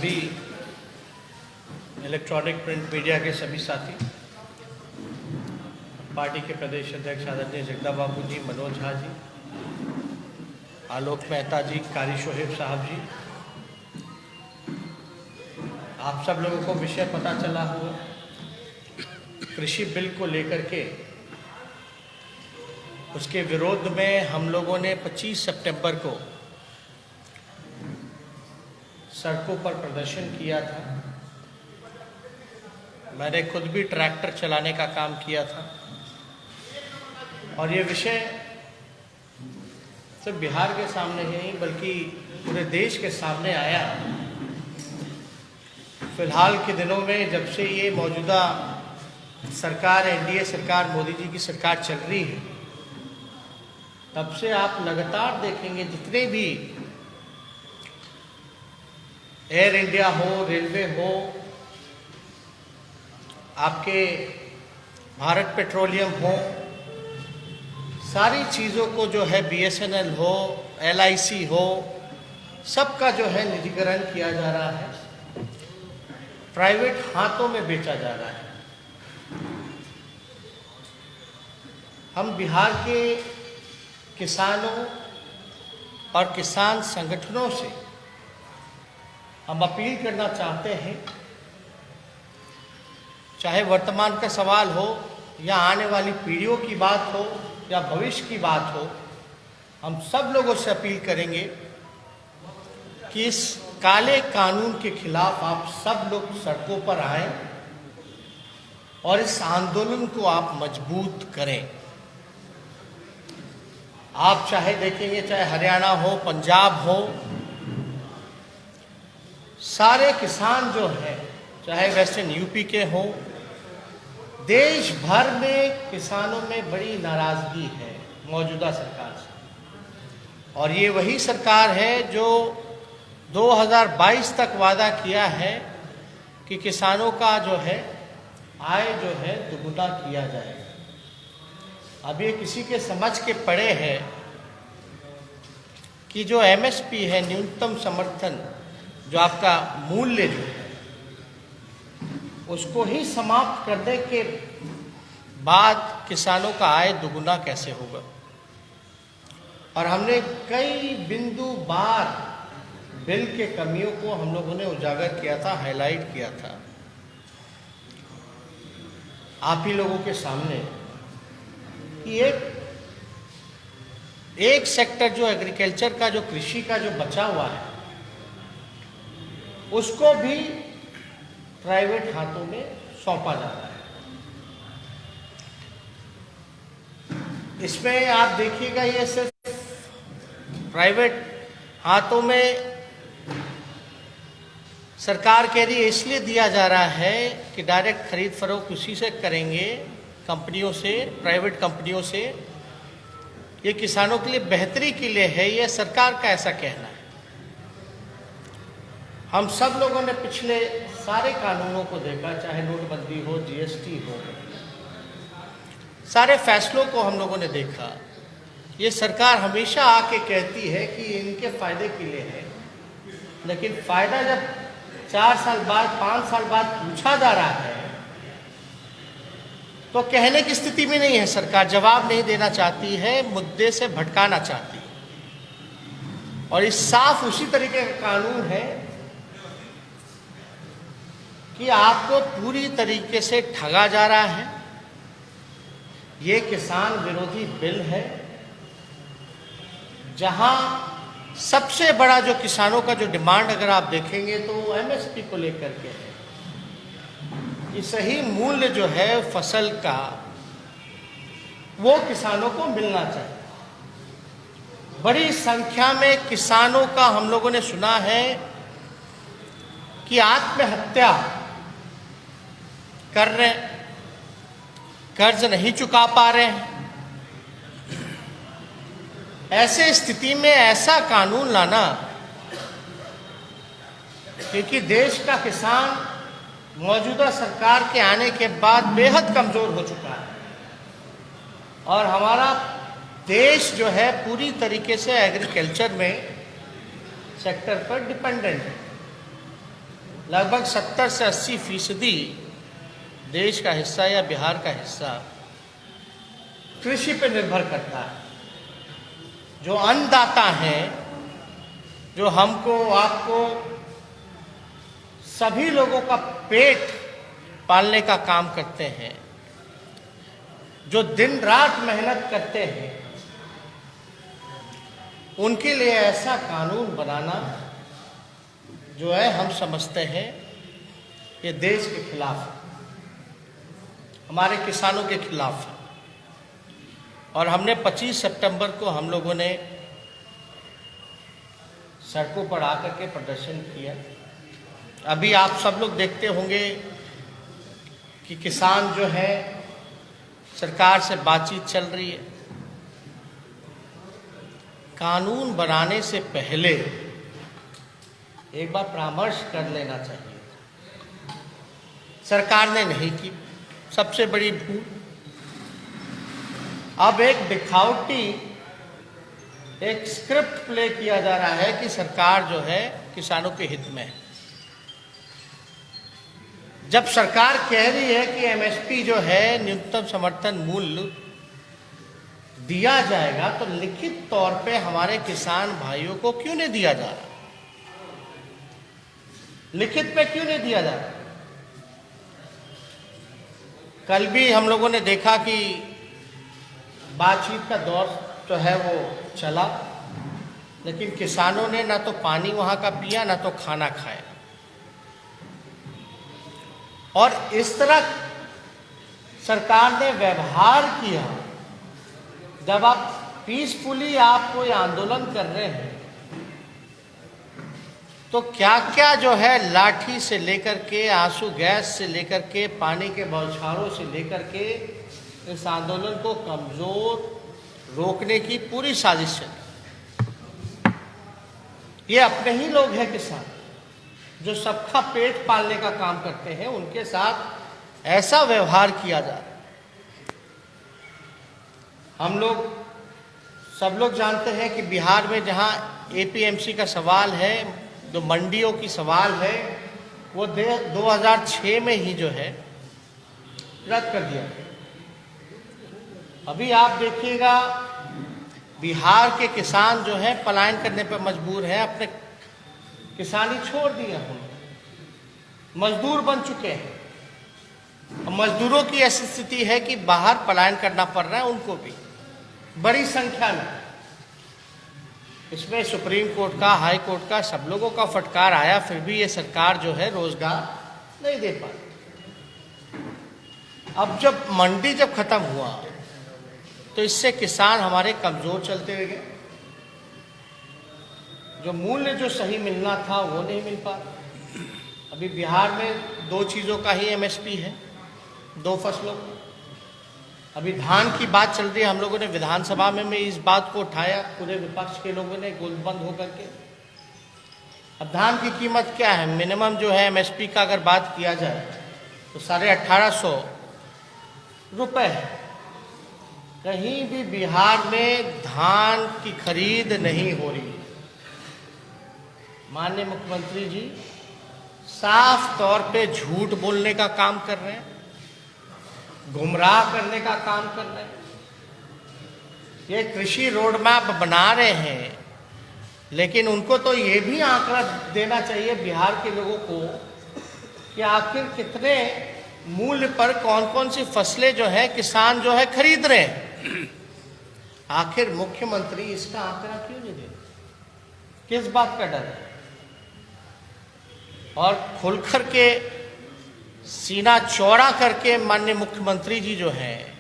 सभी electronic print media के सभी साथी, पार्टी के प्रदेश अध्यक्ष आदरणीय जगदा बाबू जी, मनोज झा जी, आलोक मेहता जी, कारी शोहेब साहब जी, आप सब लोगों को विषय पता चला हुआ कृषि बिल को लेकर के उसके विरोध में हम लोगों ने 25 सितंबर को सड़कों पर प्रदर्शन किया था। मैंने खुद भी ट्रैक्टर चलाने का काम किया था और ये विषय सिर्फ बिहार के सामने ही नहीं बल्कि पूरे देश के सामने आया। फिलहाल के दिनों में जब से ये मौजूदा सरकार एनडीए सरकार मोदी जी की सरकार चल रही है, तब से आप लगातार देखेंगे जितने भी एयर इंडिया हो, रेलवे हो, आपके भारत पेट्रोलियम हो, सारी चीज़ों को जो है बीएसएनएल हो, एलआईसी हो, सबका जो है निजीकरण किया जा रहा है, प्राइवेट हाथों में बेचा जा रहा है। हम बिहार के किसानों और किसान संगठनों से हम अपील करना चाहते हैं, चाहे वर्तमान का सवाल हो या आने वाली पीढ़ियों की बात हो या भविष्य की बात हो, हम सब लोगों से अपील करेंगे कि इस काले कानून के खिलाफ आप सब लोग सड़कों पर आएं और इस आंदोलन को आप मजबूत करें। आप चाहे देखेंगे, चाहे हरियाणा हो, पंजाब हो, सारे किसान जो हैं, चाहे वेस्टर्न यूपी के हों, देश भर में किसानों में बड़ी नाराजगी है मौजूदा सरकार से। और ये वही सरकार है जो 2022 तक वादा किया है कि किसानों का जो है आय जो है दुगुना किया जाएगा। अब ये किसी के समझ के पड़े है कि जो एमएसपी है, न्यूनतम समर्थन, जो आपका मूल्य जो है, उसको ही समाप्त करने के बाद किसानों का आय दुगुना कैसे होगा। और हमने कई बिंदु बार बिल के कमियों को हम लोगों ने उजागर किया था, हाईलाइट किया था आप ही लोगों के सामने कि एक सेक्टर जो एग्रीकल्चर का, जो कृषि का जो बचा हुआ है, उसको भी प्राइवेट हाथों में सौंपा जा रहा है। इसमें आप देखिएगा, ये सिर्फ प्राइवेट हाथों में सरकार कह रही है इसलिए दिया जा रहा है कि डायरेक्ट खरीद फरोख्त उसी से करेंगे, कंपनियों से, प्राइवेट कंपनियों से। ये किसानों के लिए बेहतरी के लिए है, ये सरकार का ऐसा कहना है। हम सब लोगों ने पिछले सारे कानूनों को देखा, चाहे नोटबंदी हो, जीएसटी हो, सारे फैसलों को हम लोगों ने देखा। ये सरकार हमेशा आके कहती है कि इनके फायदे के लिए है, लेकिन फायदा जब 4 साल बाद, 5 साल बाद पूछा जा रहा है तो कहने की स्थिति में नहीं है सरकार, जवाब नहीं देना चाहती है, मुद्दे से भटकाना चाहती है। और इस साफ उसी तरीके का कानून है कि आपको पूरी तरीके से ठगा जा रहा है। ये किसान विरोधी बिल है, जहां सबसे बड़ा जो किसानों का जो डिमांड अगर आप देखेंगे तो एमएसपी को लेकर के है कि सही मूल्य जो है फसल का वो किसानों को मिलना चाहिए। बड़ी संख्या में किसानों का हम लोगों ने सुना है कि आत्महत्या कर रहे, कर्ज नहीं चुका पा रहे हैं। ऐसे स्थिति में ऐसा कानून लाना, क्योंकि देश का किसान मौजूदा सरकार के आने के बाद बेहद कमजोर हो चुका है और हमारा देश जो है पूरी तरीके से एग्रीकल्चर में सेक्टर पर डिपेंडेंट है। लगभग 70 से 80% देश का हिस्सा या बिहार का हिस्सा कृषि पर निर्भर करता है। जो अन्नदाता हैं, जो हमको आपको सभी लोगों का पेट पालने का काम करते हैं, जो दिन रात मेहनत करते हैं, उनके लिए ऐसा कानून बनाना जो है हम समझते हैं ये देश के खिलाफ है, हमारे किसानों के खिलाफ है। और हमने 25 सितंबर को हम लोगों ने सड़कों पर आकर के प्रदर्शन किया। अभी आप सब लोग देखते होंगे कि किसान जो है सरकार से बातचीत चल रही है। कानून बनाने से पहले एक बार परामर्श कर लेना चाहिए। सरकार ने नहीं की, सबसे बड़ी भूल। अब एक दिखावटी एक स्क्रिप्ट प्ले किया जा रहा है कि सरकार जो है किसानों के हित में है। जब सरकार कह रही है कि एमएसपी जो है न्यूनतम समर्थन मूल्य दिया जाएगा, तो लिखित तौर पे हमारे किसान भाइयों को क्यों नहीं दिया जा रहा? लिखित में क्यों नहीं दिया जा रहा? कल भी हम लोगों ने देखा कि बातचीत का दौर जो है वो चला, लेकिन किसानों ने ना तो पानी वहां का पिया, ना तो खाना खाया। और इस तरह सरकार ने व्यवहार किया। जब आप पीसफुली आप कोई आंदोलन कर रहे हैं, तो क्या क्या जो है लाठी से लेकर के, आंसू गैस से लेकर के, पानी के बौछारों से लेकर के इस आंदोलन को कमजोर रोकने की पूरी साजिश चली। ये अपने ही लोग हैं किसान, जो सबका पेट पालने का काम करते हैं, उनके साथ ऐसा व्यवहार किया जा रहा है। हम लोग सब लोग जानते हैं कि बिहार में जहां एपीएमसी का सवाल है, जो मंडियों की सवाल है, वो 2006 में ही जो है रद्द कर दिया गया। अभी आप देखिएगा बिहार के किसान जो है पलायन करने पर मजबूर हैं, अपने किसानी छोड़ दिया, हम मजदूर बन चुके हैं। मजदूरों की ऐसी स्थिति है कि बाहर पलायन करना पड़ रहा है उनको भी, बड़ी संख्या में। इसमें सुप्रीम कोर्ट का, हाई कोर्ट का, सब लोगों का फटकार आया, फिर भी ये सरकार जो है रोजगार नहीं दे पाई। अब जब मंडी जब खत्म हुआ, तो इससे किसान हमारे कमजोर चलते गए। जो मूल्य जो सही मिलना था वो नहीं मिल पा। अभी बिहार में 2 चीज़ों का ही एमएसपी है, 2 फसलों का। अभी धान की बात चल रही है, हम लोगों ने विधानसभा में इस बात को उठाया, पूरे विपक्ष के लोगों ने गोलबंद होकर के। अब धान की कीमत क्या है? मिनिमम जो है एमएसपी का अगर बात किया जाए तो 1850 रुपये है। कहीं भी बिहार में धान की खरीद नहीं हो रही। माननीय मुख्यमंत्री जी साफ तौर पे झूठ बोलने का काम कर रहे हैं, गुमराह करने का काम कर रहे हैं। ये कृषि रोड मैप बना रहे हैं, लेकिन उनको तो ये भी आंकड़ा देना चाहिए बिहार के लोगों को कि आखिर कितने मूल्य पर कौन कौन सी फसलें जो है किसान जो है खरीद रहे हैं। आखिर मुख्यमंत्री इसका आंकड़ा क्यों नहीं दे? किस बात का डर है? और खुलकर के सीना चौड़ा करके माननीय मुख्यमंत्री जी जो है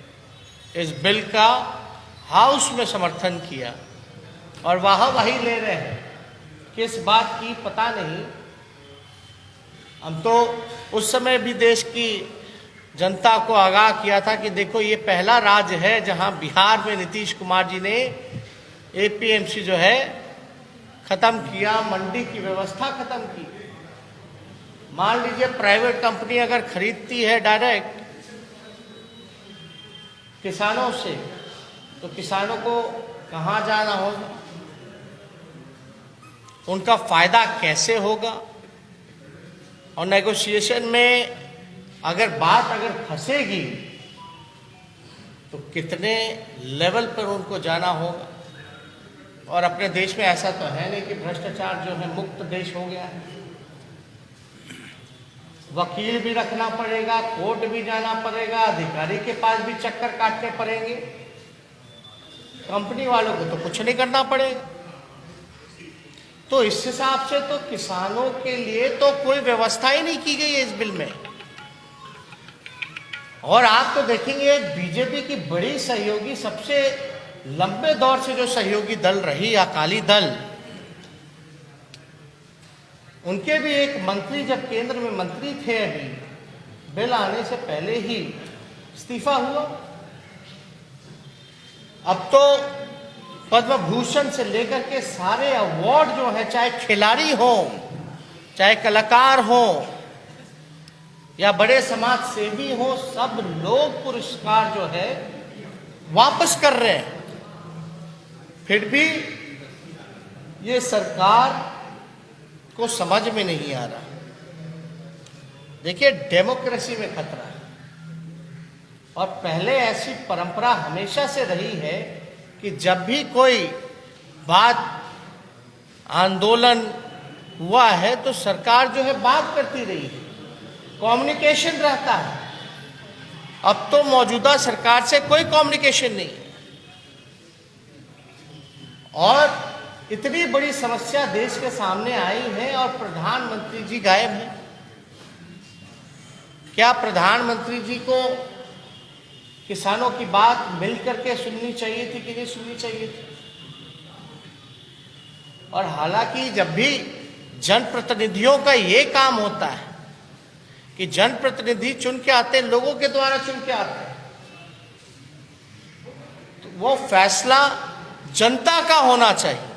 इस बिल का हाउस में समर्थन किया और वाहवाही ले रहे हैं। किस बात की पता नहीं। हम तो उस समय भी देश की जनता को आगाह किया था कि देखो ये पहला राज्य है जहां बिहार में नीतीश कुमार जी ने एपीएमसी जो है खत्म किया, मंडी की व्यवस्था खत्म की। मान लीजिए प्राइवेट कंपनी अगर खरीदती है डायरेक्ट किसानों से, तो किसानों को कहाँ जाना होगा, उनका फायदा कैसे होगा? और नेगोशिएशन में अगर बात फंसेगी तो कितने लेवल पर उनको जाना होगा। और अपने देश में ऐसा तो है नहीं कि भ्रष्टाचार जो है मुक्त देश हो गया है। वकील भी रखना पड़ेगा, कोर्ट भी जाना पड़ेगा, अधिकारी के पास भी चक्कर काटने पड़ेंगे। कंपनी वालों को तो कुछ नहीं करना पड़ेगा। तो इस हिसाब से तो किसानों के लिए तो कोई व्यवस्था ही नहीं की गई है इस बिल में। और आप तो देखेंगे बीजेपी की बड़ी सहयोगी, सबसे लंबे दौर से जो सहयोगी दल रही अकाली दल, उनके भी एक मंत्री जब केंद्र में मंत्री थे, अभी बिल आने से पहले ही इस्तीफा हुआ। अब तो पद्म भूषण से लेकर के सारे अवार्ड जो है, चाहे खिलाड़ी हो, चाहे कलाकार हो या बड़े समाज सेवी हो, सब लोग पुरस्कार जो है वापस कर रहे हैं। फिर भी ये सरकार को समझ में नहीं आ रहा। देखिए, डेमोक्रेसी में खतरा है। और पहले ऐसी परंपरा हमेशा से रही है कि जब भी कोई बात आंदोलन हुआ है तो सरकार जो है बात करती रही है, कम्युनिकेशन रहता है। अब तो मौजूदा सरकार से कोई कम्युनिकेशन नहीं है। और इतनी बड़ी समस्या देश के सामने आई है और प्रधानमंत्री जी गायब हैं। क्या प्रधानमंत्री जी को किसानों की बात मिल करके सुननी चाहिए थी कि नहीं सुननी चाहिए थी? और हालांकि जब भी जनप्रतिनिधियों का ये काम होता है कि जनप्रतिनिधि चुन के आते हैं, लोगों के द्वारा चुन के आते हैं, तो वो फैसला जनता का होना चाहिए,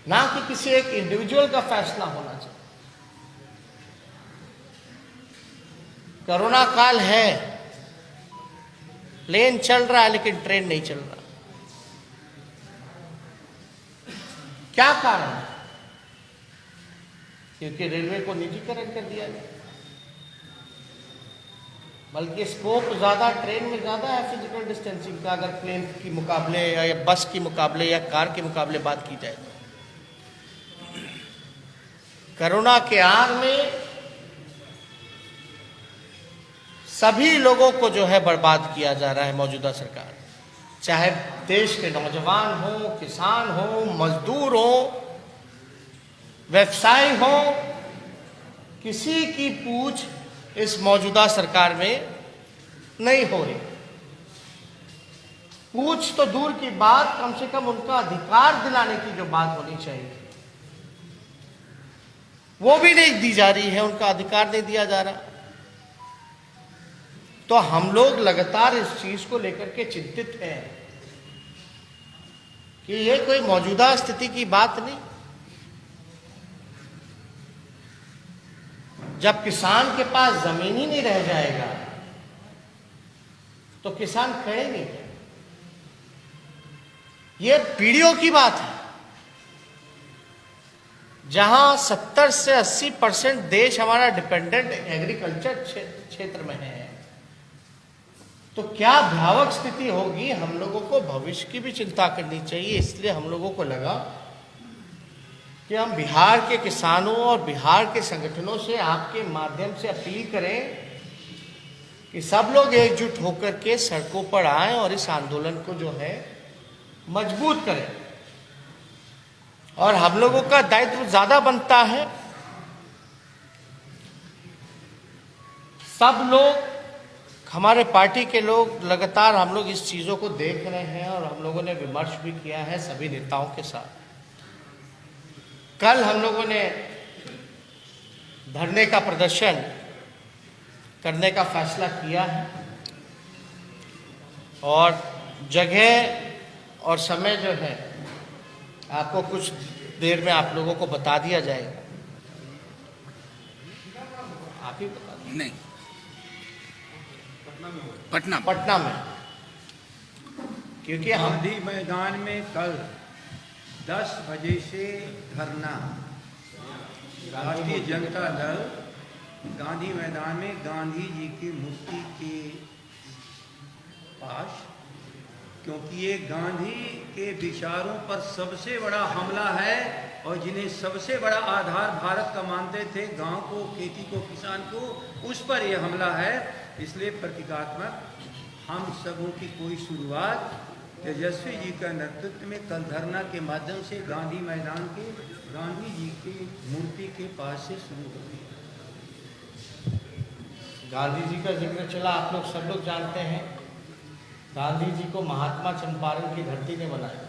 ना कि किसी एक इंडिविजुअल का फैसला होना चाहिए। कोरोना काल है, प्लेन चल रहा है लेकिन ट्रेन नहीं चल रहा। क्या कारण है? क्योंकि रेलवे को निजीकरण कर दिया गया। बल्कि स्कोप ज्यादा ट्रेन में ज्यादा है फिजिकल डिस्टेंसिंग का, अगर प्लेन की मुकाबले या बस की मुकाबले या कार के मुकाबले बात की जाए तो। कोरोना के आड़ में सभी लोगों को जो है बर्बाद किया जा रहा है मौजूदा सरकार। चाहे देश के नौजवान हो, किसान हो, मजदूर हो, व्यवसायी हो, किसी की पूछ इस मौजूदा सरकार में नहीं हो रही। पूछ तो दूर की बात, कम से कम उनका अधिकार दिलाने की जो बात होनी चाहिए वो भी नहीं दी जा रही है, उनका अधिकार नहीं दिया जा रहा। तो हम लोग लगातार इस चीज को लेकर के चिंतित हैं कि ये कोई मौजूदा स्थिति की बात नहीं। जब किसान के पास जमीन ही नहीं रह जाएगा तो किसान करेंगे क्या? ये पीढ़ियों की बात है। जहां 70 से 80% देश हमारा डिपेंडेंट एग्रीकल्चर क्षेत्र में है, तो क्या भयावह स्थिति होगी। हम लोगों को भविष्य की भी चिंता करनी चाहिए। इसलिए हम लोगों को लगा कि हम बिहार के किसानों और बिहार के संगठनों से आपके माध्यम से अपील करें कि सब लोग एकजुट होकर के सड़कों पर आएं और इस आंदोलन को जो है मजबूत करें। और हम लोगों का दायित्व ज्यादा बनता है। सब लोग, हमारे पार्टी के लोग लगातार हम लोग इस चीजों को देख रहे हैं और हम लोगों ने विमर्श भी किया है सभी नेताओं के साथ। कल हम लोगों ने धरने का प्रदर्शन करने का फैसला किया है और जगह और समय जो है आपको कुछ देर में आप लोगों को बता दिया जाएगा। आप ही बता दें। नहीं, पटना में, क्योंकि हम गांधी मैदान में कल 10 बजे से धरना राष्ट्रीय जनता दल गांधी मैदान में गांधी जी की मूर्ति के पास, क्योंकि ये गांधी के विचारों पर सबसे बड़ा हमला है और जिन्हें सबसे बड़ा आधार भारत का मानते थे, गांव को, खेती को, किसान को, उस पर यह हमला है। इसलिए प्रतीकात्मक हम सबों की कोई शुरुआत तेजस्वी जी का नेतृत्व में कल धरना के माध्यम से गांधी मैदान के गांधी जी की मूर्ति के पास से शुरू होगी। गांधी जी का जिक्र चला, आप लोग सब लोग जानते हैं गांधी जी को महात्मा चंपारण की धरती ने बनाया।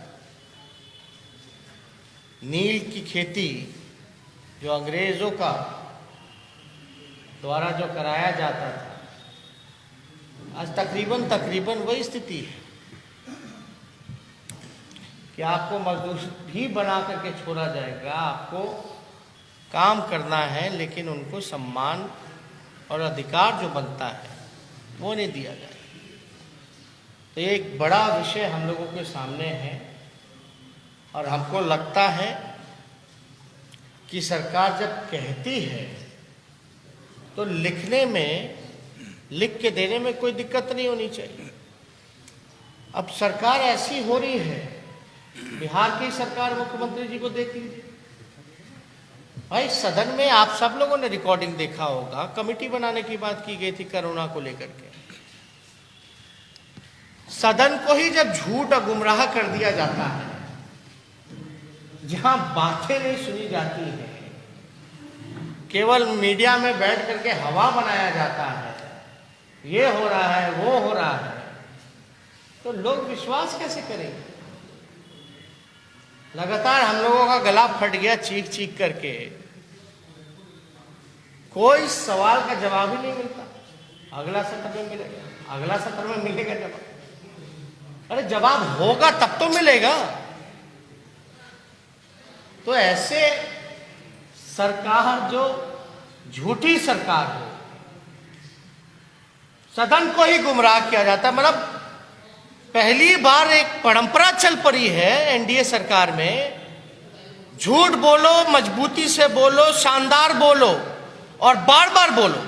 नील की खेती जो अंग्रेजों का द्वारा जो कराया जाता था, आज तकरीबन वही स्थिति है कि आपको मजदूर भी बना करके छोड़ा जाएगा, आपको काम करना है, लेकिन उनको सम्मान और अधिकार जो बनता है वो नहीं दिया जाएगा। तो ये एक बड़ा विषय हम लोगों के सामने है और हमको लगता है कि सरकार जब कहती है तो लिखने में, लिख के देने में कोई दिक्कत नहीं होनी चाहिए। अब सरकार ऐसी हो रही है, बिहार की सरकार, मुख्यमंत्री जी को देख लीजिए भाई। सदन में आप सब लोगों ने रिकॉर्डिंग देखा होगा, कमेटी बनाने की बात की गई थी कोरोना को लेकर के। सदन को ही जब झूठ और गुमराह कर दिया जाता है, जहां बातें नहीं सुनी जाती है, केवल मीडिया में बैठ करके हवा बनाया जाता है, ये हो रहा है, वो हो रहा है, तो लोग विश्वास कैसे करेंगे? लगातार हम लोगों का गला फट गया चीख चीख करके, कोई सवाल का जवाब ही नहीं मिलता। अगला सत्र में मिलेगा, अगला सत्र में मिलेगा जवाब। अरे जवाब होगा तब तो मिलेगा। तो ऐसे सरकार जो झूठी सरकार हो, सदन को ही गुमराह किया जाता है। मतलब पहली बार एक परंपरा चल पड़ी है एनडीए सरकार में, झूठ बोलो, मजबूती से बोलो, शानदार बोलो और बार बार बोलो।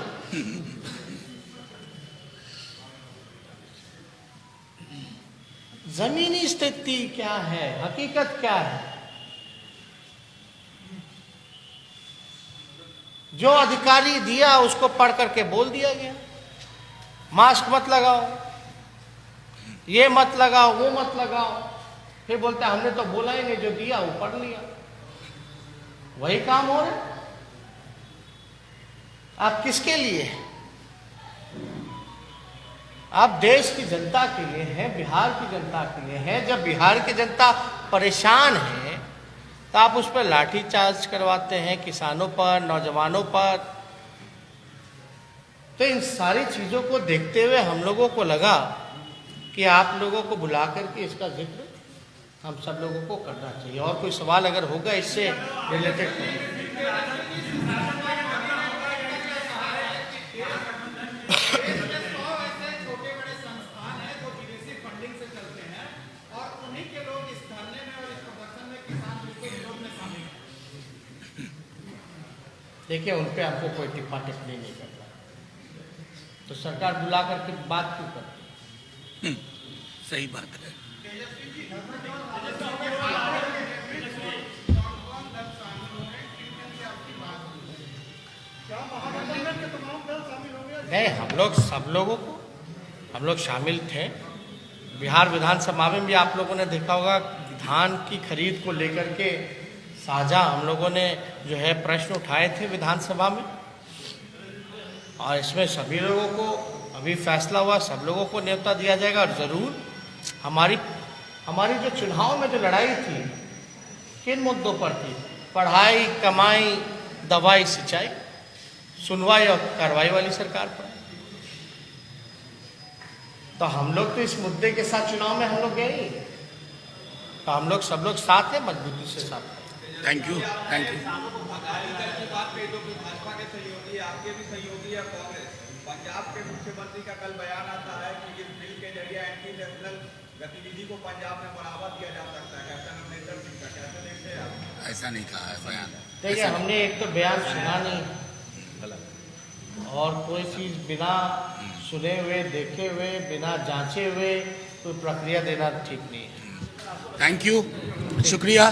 जमीनी स्थिति क्या है, हकीकत क्या है? जो अधिकारी दिया उसको पढ़ करके बोल दिया गया, मास्क मत लगाओ, ये मत लगाओ, वो मत लगाओ। फिर बोलते हमने तो बोला ही नहीं, जो दिया वो पढ़ लिया। वही काम हो रहा है। आप किसके लिए? आप देश की जनता के लिए हैं, बिहार की जनता के लिए हैं। जब बिहार की जनता परेशान है तो आप उस पर लाठीचार्ज करवाते हैं, किसानों पर, नौजवानों पर। तो इन सारी चीजों को देखते हुए हम लोगों को लगा कि आप लोगों को बुला करके इसका जिक्र हम सब लोगों को करना चाहिए। और कोई सवाल अगर होगा इससे रिलेटेड देखिए, उन पे हमको कोई टिप्पा टिप्पणी नहीं करता। तो सरकार बुला करके बात क्यों करती? सही बात है। नहीं, हम लोग शामिल थे। बिहार विधानसभा में भी आप लोगों ने देखा होगा, धान की खरीद को लेकर के साझा हम लोगों ने जो है प्रश्न उठाए थे विधानसभा में। और इसमें सभी लोगों को अभी फैसला हुआ, सब लोगों को न्योता दिया जाएगा। और ज़रूर हमारी जो चुनाव में जो लड़ाई थी, किन मुद्दों पर थी? पढ़ाई, कमाई, दवाई, सिंचाई, सुनवाई और कार्रवाई वाली सरकार पर। तो हम लोग तो इस मुद्दे के साथ चुनाव में हम लोग गए, तो हम लोग सब लोग साथ हैं, मजबूती से साथ हैं। Thank you, thank you. Bhajpa के सहयोगी, आपके भी सहयोगी है कांग्रेस। पंजाब के मुख्यमंत्री का कल बयान आता है कि इस बिल के जरिए एंटी नेशनल गतिविधि को पंजाब में बढ़ावा दिया जा सकता है कैप्टन अमरिंदर सिंह का, कैसे देखते हैं आप? ऐसा नहीं कहा है बयान। देखिए, हमने एक तो बयान सुना नहीं, और कोई चीज़ बिना सुने हुए, देखे हुए, बिना जांचे हुए कोई प्रक्रिया देना ठीक नहीं है। थैंक यू, शुक्रिया।